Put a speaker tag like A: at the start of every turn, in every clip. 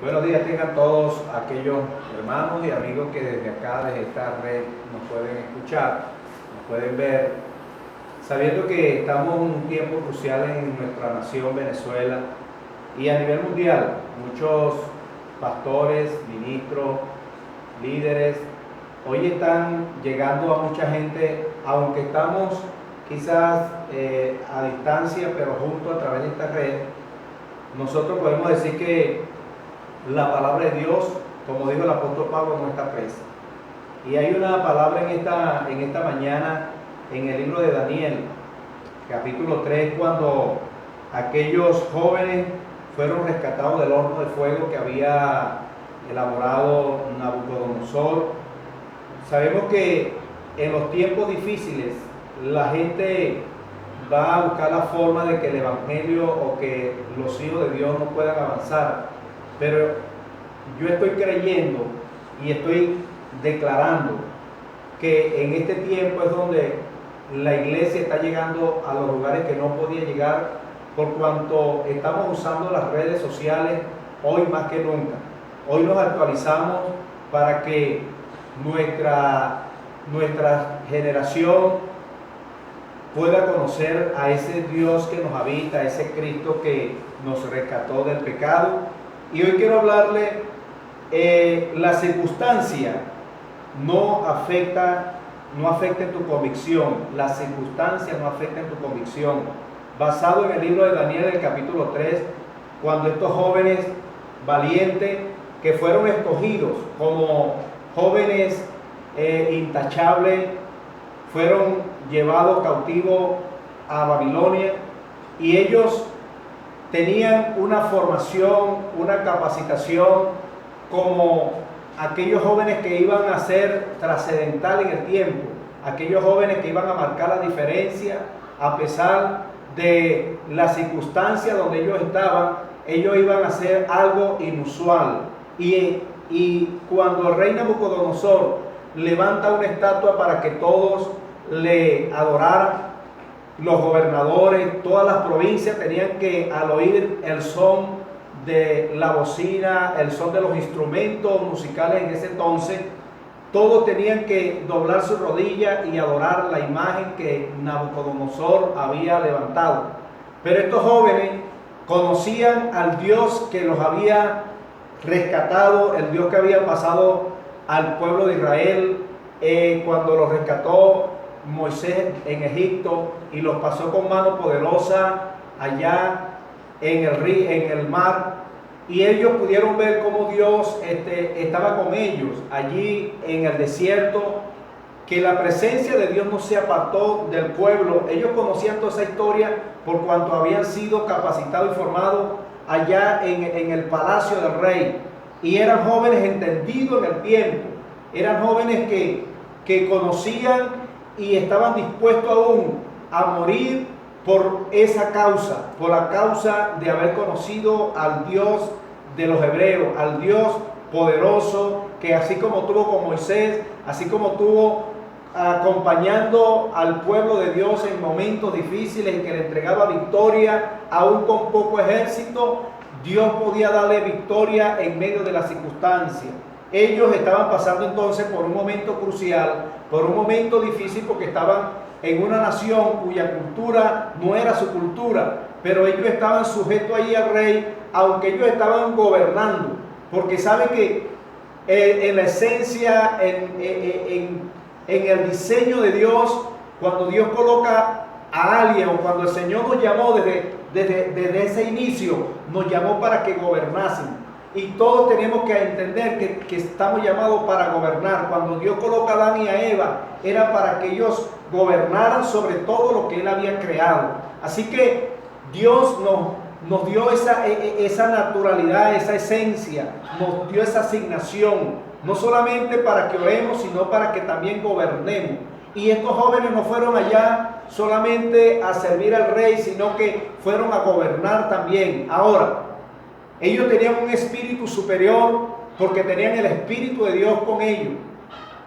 A: Buenos días tengan todos aquellos hermanos y amigos que desde acá, desde esta red, nos pueden escuchar, nos pueden ver, sabiendo que estamos en un tiempo crucial en nuestra nación Venezuela y a nivel mundial. Muchos pastores, ministros, líderes, hoy están llegando a mucha gente, aunque estamos quizás a distancia, pero juntos a través de esta red. Nosotros podemos decir que la palabra de Dios, como dijo el apóstol Pablo, no está presa. Y hay una palabra en esta mañana en el libro de Daniel, capítulo 3, cuando aquellos jóvenes fueron rescatados del horno de fuego que había elaborado Nabucodonosor. Sabemos que en los tiempos difíciles la gente va a buscar la forma de que el evangelio o que los hijos de Dios no puedan avanzar. Pero yo estoy creyendo y estoy declarando que en este tiempo es donde la iglesia está llegando a los lugares que no podía llegar, por cuanto estamos usando las redes sociales hoy más que nunca. Hoy nos actualizamos para que nuestra generación pueda conocer a ese Dios que nos habita, a ese Cristo que nos rescató del pecado. Y hoy quiero hablarle, la circunstancia no afecta en tu convicción. La circunstancia no afecta en tu convicción. Basado en el libro de Daniel, el capítulo 3, cuando estos jóvenes valientes que fueron escogidos como jóvenes intachables, fueron llevados cautivos a Babilonia, y ellos tenían una formación, una capacitación como aquellos jóvenes que iban a ser trascendental en el tiempo, aquellos jóvenes que iban a marcar la diferencia a pesar de las circunstancias donde ellos estaban. Ellos iban a hacer algo inusual. Y cuando el rey Nabucodonosor levanta una estatua para que todos le adoraran, los gobernadores, todas las provincias tenían que, al oír el son de la bocina, el son de los instrumentos musicales en ese entonces, todos tenían que doblar su rodilla y adorar la imagen que Nabucodonosor había levantado. Pero estos jóvenes conocían al Dios que los había rescatado, el Dios que había pasado al pueblo de Israel cuando los rescató Moisés en Egipto y los pasó con mano poderosa allá en el mar, y ellos pudieron ver cómo Dios estaba con ellos allí en el desierto, que la presencia de Dios no se apartó del pueblo. Ellos conocían toda esa historia por cuanto habían sido capacitados y formados allá en el palacio del rey, y eran jóvenes entendidos en el tiempo, eran jóvenes que conocían y estaban dispuestos aún a morir por esa causa, por la causa de haber conocido al Dios de los hebreos, al Dios poderoso, que así como tuvo con Moisés, así como tuvo acompañando al pueblo de Dios en momentos difíciles en que le entregaba victoria, aún con poco ejército, Dios podía darle victoria en medio de las circunstancias. Ellos estaban pasando entonces por un momento crucial, por un momento difícil, porque estaban en una nación cuya cultura no era su cultura, pero ellos estaban sujetos ahí al rey, aunque ellos estaban gobernando, porque saben que en la esencia, en el diseño de Dios, cuando Dios coloca a alguien, o cuando el Señor nos llamó desde ese inicio, nos llamó para que gobernasen. Y todos tenemos que entender que estamos llamados para gobernar. Cuando Dios coloca a Adán y a Eva, era para que ellos gobernaran sobre todo lo que Él había creado. Así que Dios nos dio esa naturalidad, esa esencia, nos dio esa asignación, no solamente para que oremos, sino para que también gobernemos. Y estos jóvenes no fueron allá solamente a servir al rey, sino que fueron a gobernar también. Ahora, ellos tenían un espíritu superior porque tenían el Espíritu de Dios con ellos.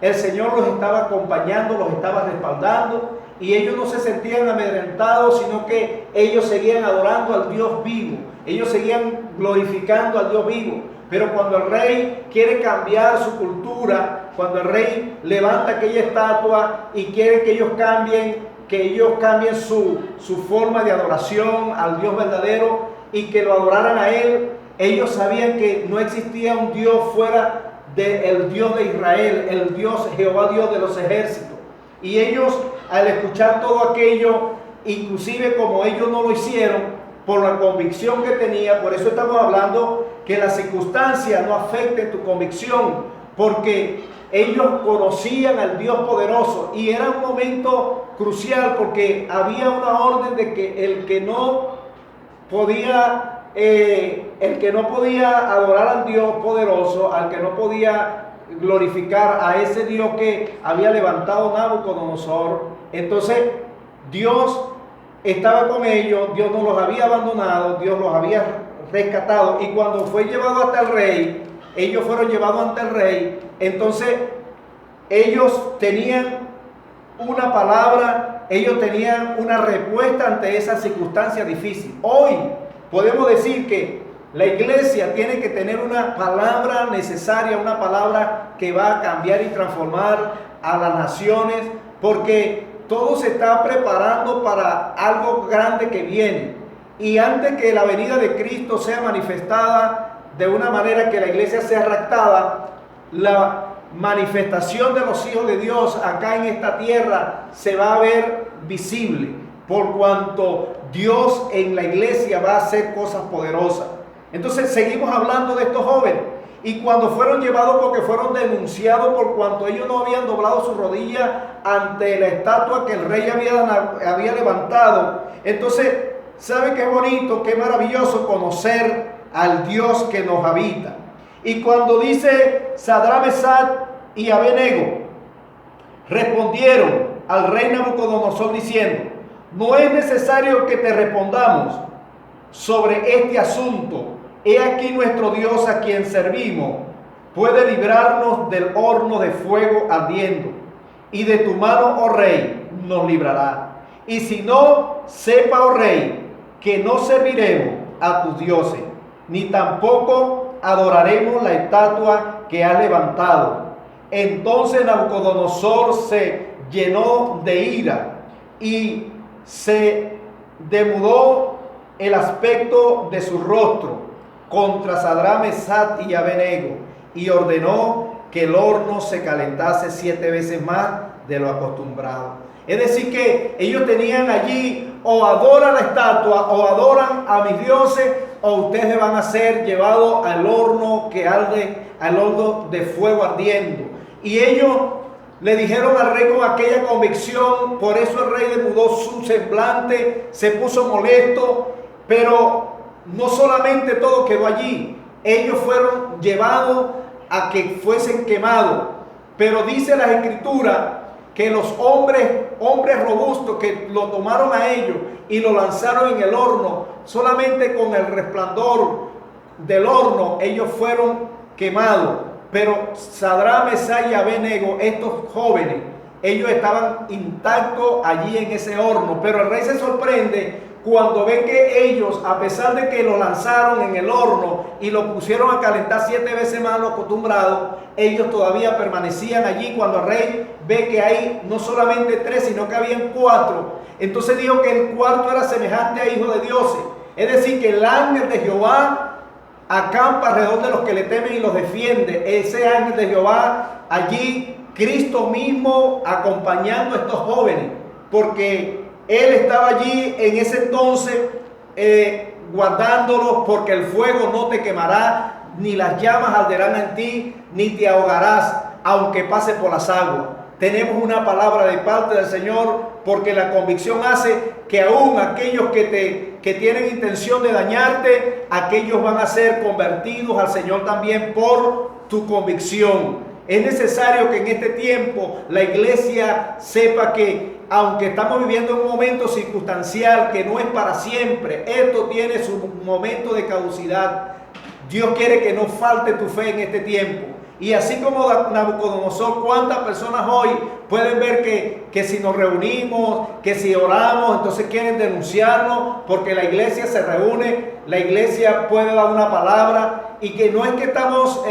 A: El Señor los estaba acompañando, los estaba respaldando, y ellos no se sentían amedrentados, sino que ellos seguían adorando al Dios vivo. Ellos seguían glorificando al Dios vivo. Pero cuando el rey quiere cambiar su cultura, cuando el rey levanta aquella estatua y quiere que ellos cambien su forma de adoración al Dios verdadero y que lo adoraran a Él, ellos sabían que no existía un Dios fuera del Dios de Israel, el Dios Jehová, Dios de los ejércitos. Y ellos, al escuchar todo aquello, inclusive como ellos no lo hicieron, por la convicción que tenía, por eso estamos hablando que las circunstancias no afecten tu convicción, porque ellos conocían al Dios poderoso y era un momento crucial porque había una orden de que el que no podía adorar al Dios poderoso, al que no podía glorificar a ese Dios que había levantado Nabucodonosor, entonces Dios estaba con ellos, Dios no los había abandonado, Dios los había rescatado, y cuando fue llevado hasta el rey, ellos fueron llevados ante el rey, entonces ellos tenían una palabra, ellos tenían una respuesta ante esa circunstancia difícil. Hoy podemos decir que la iglesia tiene que tener una palabra necesaria, una palabra que va a cambiar y transformar a las naciones, porque todo se está preparando para algo grande que viene. Y antes que la venida de Cristo sea manifestada de una manera que la iglesia sea raptada, la manifestación de los hijos de Dios acá en esta tierra se va a ver visible, por cuanto Dios en la iglesia va a hacer cosas poderosas. Entonces seguimos hablando de estos jóvenes. Y cuando fueron llevados, porque fueron denunciados por cuanto ellos no habían doblado su rodilla ante la estatua que el rey había levantado. Entonces, ¿sabe qué bonito, qué maravilloso conocer al Dios que nos habita? Y cuando dice Sadrach, Mesach y Abed-nego respondieron al rey Nabucodonosor diciendo: no es necesario que te respondamos sobre este asunto. He aquí nuestro Dios a quien servimos puede librarnos del horno de fuego ardiendo, y de tu mano, oh rey, nos librará. Y si no, sepa, oh rey, que no serviremos a tus dioses, ni tampoco adoraremos la estatua que has levantado. Entonces Nabucodonosor se llenó de ira y se demudó el aspecto de su rostro contra Sadrach, Mesach y Abed-nego, y ordenó que el horno se calentase 7 veces más de lo acostumbrado. Es decir, que ellos tenían allí: o adoran la estatua, o adoran a mis dioses, o ustedes van a ser llevados al horno que arde, al horno de fuego ardiendo. Y ellos le dijeron al rey con aquella convicción. Por eso el rey demudó su semblante, se puso molesto, pero no solamente todo quedó allí, ellos fueron llevados a que fuesen quemados. Pero dice las escrituras que los hombres robustos que lo tomaron a ellos y lo lanzaron en el horno, solamente con el resplandor del horno ellos fueron quemados. Pero Sadrach, Mesach y Abed-nego, estos jóvenes, ellos estaban intactos allí en ese horno. Pero el rey se sorprende cuando ve que ellos, a pesar de que lo lanzaron en el horno y lo pusieron a calentar 7 veces más de lo acostumbrado, ellos todavía permanecían allí. Cuando el rey ve que hay no solamente 3, sino que habían 4, entonces dijo que el cuarto era semejante a hijo de dioses. Es decir, que el ángel de Jehová acampa alrededor de los que le temen y los defiende. Ese ángel de Jehová allí, Cristo mismo acompañando a estos jóvenes, porque Él estaba allí en ese entonces guardándolos, porque el fuego no te quemará, ni las llamas arderán en ti, ni te ahogarás, aunque pases por las aguas. Tenemos una palabra de parte del Señor, porque la convicción hace que aún aquellos que tienen intención de dañarte, aquellos van a ser convertidos al Señor también por tu convicción. Es necesario que en este tiempo la iglesia sepa que, aunque estamos viviendo en un momento circunstancial que no es para siempre, esto tiene su momento de caducidad. Dios quiere que no falte tu fe en este tiempo. Y así como Nabucodonosor, ¿cuántas personas hoy pueden ver que si nos reunimos, que si oramos, entonces quieren denunciarnos porque la iglesia se reúne? la iglesia puede dar una palabra y que no es que estamos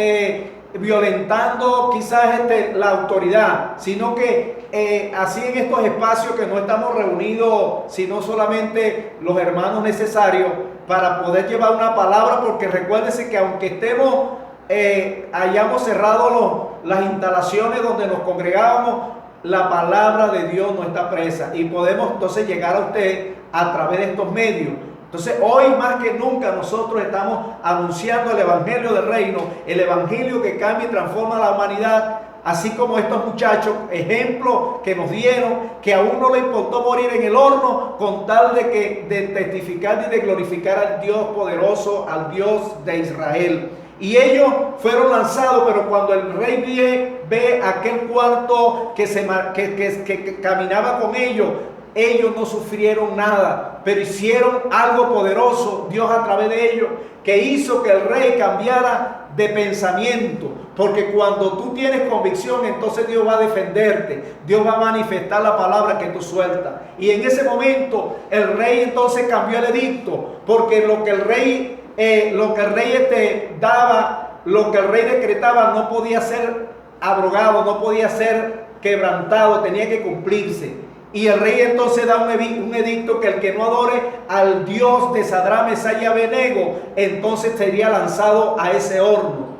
A: violentando quizás la autoridad, sino que así en estos espacios que no estamos reunidos, sino solamente los hermanos necesarios para poder llevar una palabra, porque recuérdense que aunque estemos, hayamos cerrado las instalaciones donde nos congregábamos, la palabra de Dios no está presa y podemos entonces llegar a usted a través de estos medios. Entonces hoy más que nunca nosotros estamos anunciando el evangelio del reino, el evangelio que cambia y transforma a la humanidad, así como estos muchachos, ejemplo que nos dieron, que a uno le importó morir en el horno con tal de testificar y de glorificar al Dios poderoso, al Dios de Israel. Y ellos fueron lanzados, pero cuando el rey ve aquel cuarto que caminaba con ellos no sufrieron nada, pero hicieron algo poderoso, Dios a través de ellos, que hizo que el rey cambiara de pensamiento. Porque cuando tú tienes convicción, entonces Dios va a defenderte, Dios va a manifestar la palabra que tú sueltas. Y en ese momento el rey entonces cambió el edicto, porque lo que el rey daba, lo que el rey decretaba no podía ser abrogado, no podía ser quebrantado, tenía que cumplirse. Y el rey entonces da un edicto que el que no adore al Dios de Sadrach, Mesach y Abednego, entonces sería lanzado a ese horno.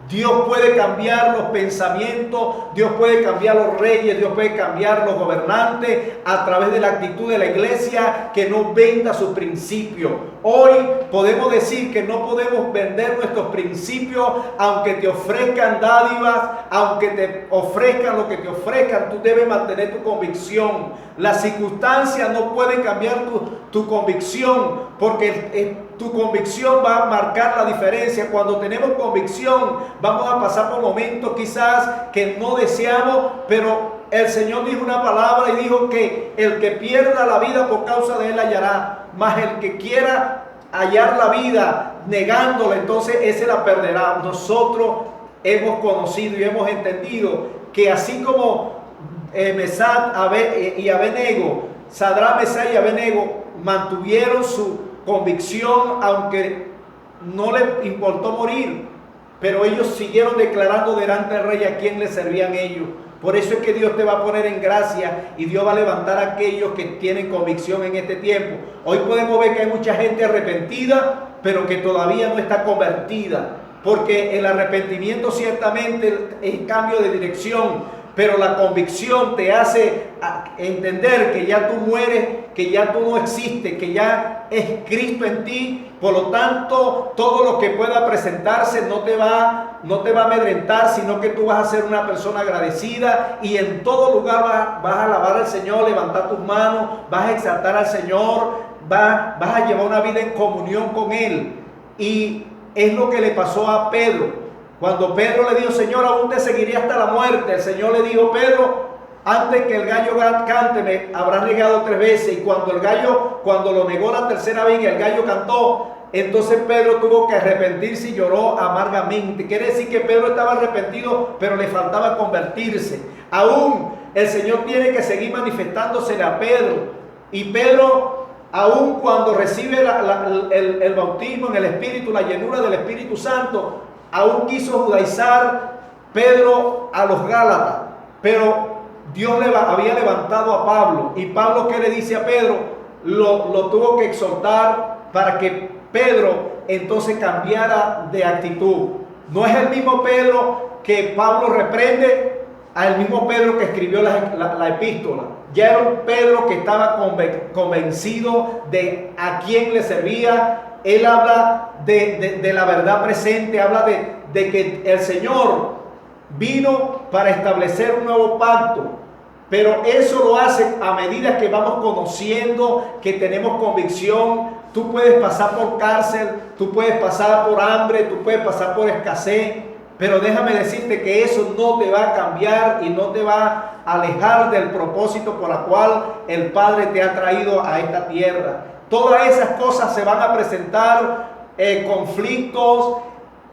A: Dios puede cambiar los pensamientos, Dios puede cambiar los reyes, Dios puede cambiar los gobernantes a través de la actitud de la iglesia que no venda sus principios. Hoy podemos decir que no podemos vender nuestros principios, aunque te ofrezcan dádivas, aunque te ofrezcan lo que te ofrezcan, tú debes mantener tu convicción. Las circunstancias no pueden cambiar tu convicción, porque tu convicción va a marcar la diferencia. Cuando tenemos convicción, vamos a pasar por momentos quizás que no deseamos, pero el Señor dijo una palabra y dijo que el que pierda la vida por causa de él hallará, mas el que quiera hallar la vida negándola, entonces ese la perderá. Nosotros hemos conocido y hemos entendido que así como Mesach y Abednego, Sadrach, Mesach y Abednego mantuvieron su convicción, aunque no les importó morir, pero ellos siguieron declarando delante del rey a quién le servían ellos. Por eso es que Dios te va a poner en gracia y Dios va a levantar a aquellos que tienen convicción en este tiempo. Hoy podemos ver que hay mucha gente arrepentida, pero que todavía no está convertida, porque el arrepentimiento ciertamente es cambio de dirección, pero la convicción te hace entender que ya tú mueres, que ya tú no existes, que ya es Cristo en ti. Por lo tanto, todo lo que pueda presentarse no te va a amedrentar, sino que tú vas a ser una persona agradecida y en todo lugar vas a alabar al Señor, levantar tus manos, vas a exaltar al Señor, vas a llevar una vida en comunión con Él. Y es lo que le pasó a Pedro. Cuando Pedro le dijo, Señor, aún te seguiré hasta la muerte, el Señor le dijo, Pedro, antes que el gallo cante, me habrás negado 3 veces. Y cuando lo negó la tercera vez y el gallo cantó, entonces Pedro tuvo que arrepentirse y lloró amargamente. Quiere decir que Pedro estaba arrepentido, pero le faltaba convertirse. Aún el Señor tiene que seguir manifestándosele a Pedro. Y Pedro, aún cuando recibe el bautismo en el Espíritu, la llenura del Espíritu Santo, aún quiso judaizar Pedro a los Gálatas, pero Dios había levantado a Pablo. Y Pablo, ¿qué le dice a Pedro? Lo tuvo que exhortar para que Pedro entonces cambiara de actitud. No es el mismo Pedro que Pablo reprende al mismo Pedro que escribió la epístola. Ya era un Pedro que estaba convencido de a quién le servía. Él habla de la verdad presente, habla de que el Señor vino para establecer un nuevo pacto, pero eso lo hace a medida que vamos conociendo, que tenemos convicción. Tú puedes pasar por cárcel, tú puedes pasar por hambre, tú puedes pasar por escasez, pero déjame decirte que eso no te va a cambiar y no te va a alejar del propósito por el cual el Padre te ha traído a esta tierra. Todas esas cosas se van a presentar, conflictos.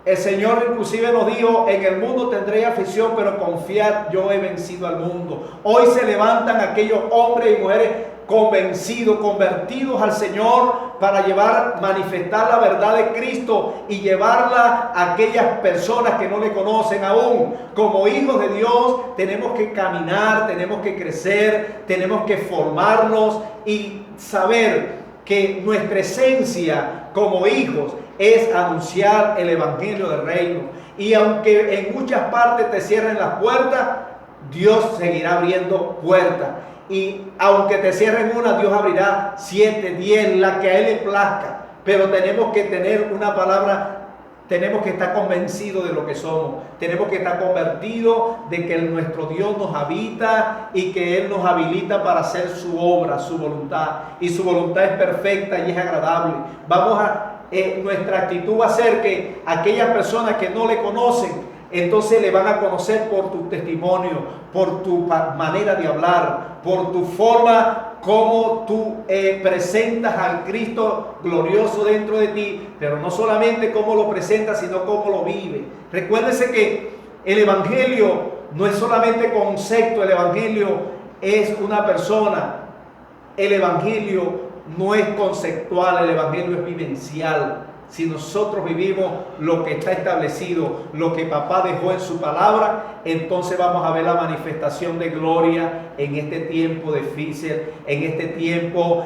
A: El Señor inclusive nos dijo, en el mundo tendréis aflicción, pero confiad, yo he vencido al mundo. Hoy se levantan aquellos hombres y mujeres convencidos, convertidos al Señor para manifestar la verdad de Cristo y llevarla a aquellas personas que no le conocen aún. Como hijos de Dios tenemos que caminar, tenemos que crecer, tenemos que formarnos y saber que nuestra esencia como hijos es anunciar el evangelio del reino. Y aunque en muchas partes te cierren las puertas, Dios seguirá abriendo puertas. Y aunque te cierren una, Dios abrirá 7, 10, la que a Él le plazca. Pero tenemos que tener una palabra. Tenemos que estar convencidos de lo que somos. Tenemos que estar convertidos de que nuestro Dios nos habita y que Él nos habilita para hacer su obra, su voluntad. Y su voluntad es perfecta y es agradable. Nuestra actitud va a ser que aquellas personas que no le conocen, entonces le van a conocer por tu testimonio, por tu manera de hablar, por tu forma como tú presentas al Cristo glorioso dentro de ti, pero no solamente cómo lo presentas, sino cómo lo vive. Recuérdese que el Evangelio no es solamente concepto, el Evangelio es una persona. El Evangelio no es conceptual, el Evangelio es vivencial. Si nosotros vivimos lo que está establecido, lo que papá dejó en su palabra, entonces vamos a ver la manifestación de gloria en este tiempo difícil, en este tiempo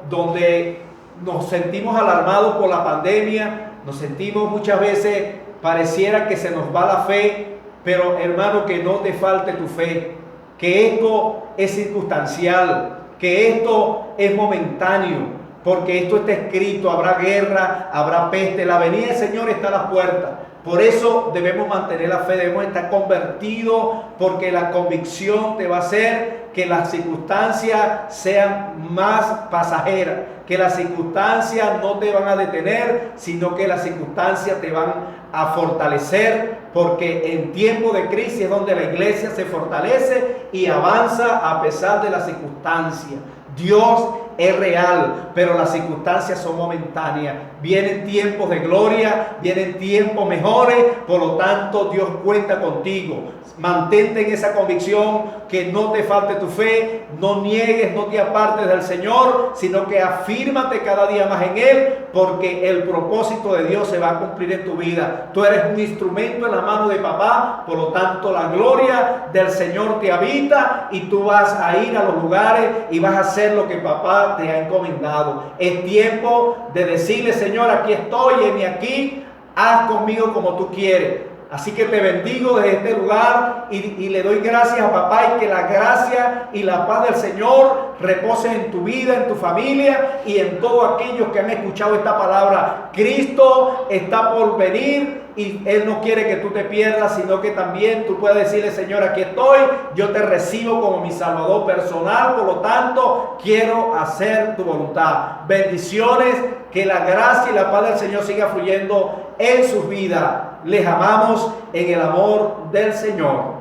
A: donde nos sentimos alarmados por la pandemia, nos sentimos muchas veces, pareciera que se nos va la fe, pero hermano, que no te falte tu fe, que esto es circunstancial, que esto es momentáneo. Porque esto está escrito, habrá guerra, habrá peste, la venida del Señor está a las puertas. Por eso debemos mantener la fe, debemos estar convertidos, porque la convicción te va a hacer que las circunstancias sean más pasajeras, que las circunstancias no te van a detener, sino que las circunstancias te van a fortalecer, porque en tiempo de crisis es donde la iglesia se fortalece y avanza a pesar de las circunstancias. Dios es real, pero las circunstancias son momentáneas. Vienen tiempos de gloria, vienen tiempos mejores, por lo tanto Dios cuenta contigo. Mantente en esa convicción, que no te falte tu fe, no niegues, no te apartes del Señor, sino que afírmate cada día más en Él, porque el propósito de Dios se va a cumplir en tu vida. Tú eres un instrumento en la mano de papá, por lo tanto la gloria del Señor te habita y tú vas a ir a los lugares y vas a hacer lo que papá te ha encomendado. Es tiempo de decirle: Señor, aquí estoy, heme aquí, haz conmigo como tú quieres. Así que te bendigo desde este lugar y le doy gracias a papá, y que la gracia y la paz del Señor reposen en tu vida, en tu familia y en todos aquellos que han escuchado esta palabra. Cristo está por venir y Él no quiere que tú te pierdas, sino que también tú puedas decirle: Señor, aquí estoy, yo te recibo como mi Salvador personal, por lo tanto quiero hacer tu voluntad. Bendiciones, que la gracia y la paz del Señor siga fluyendo en sus vidas. Les amamos en el amor del Señor.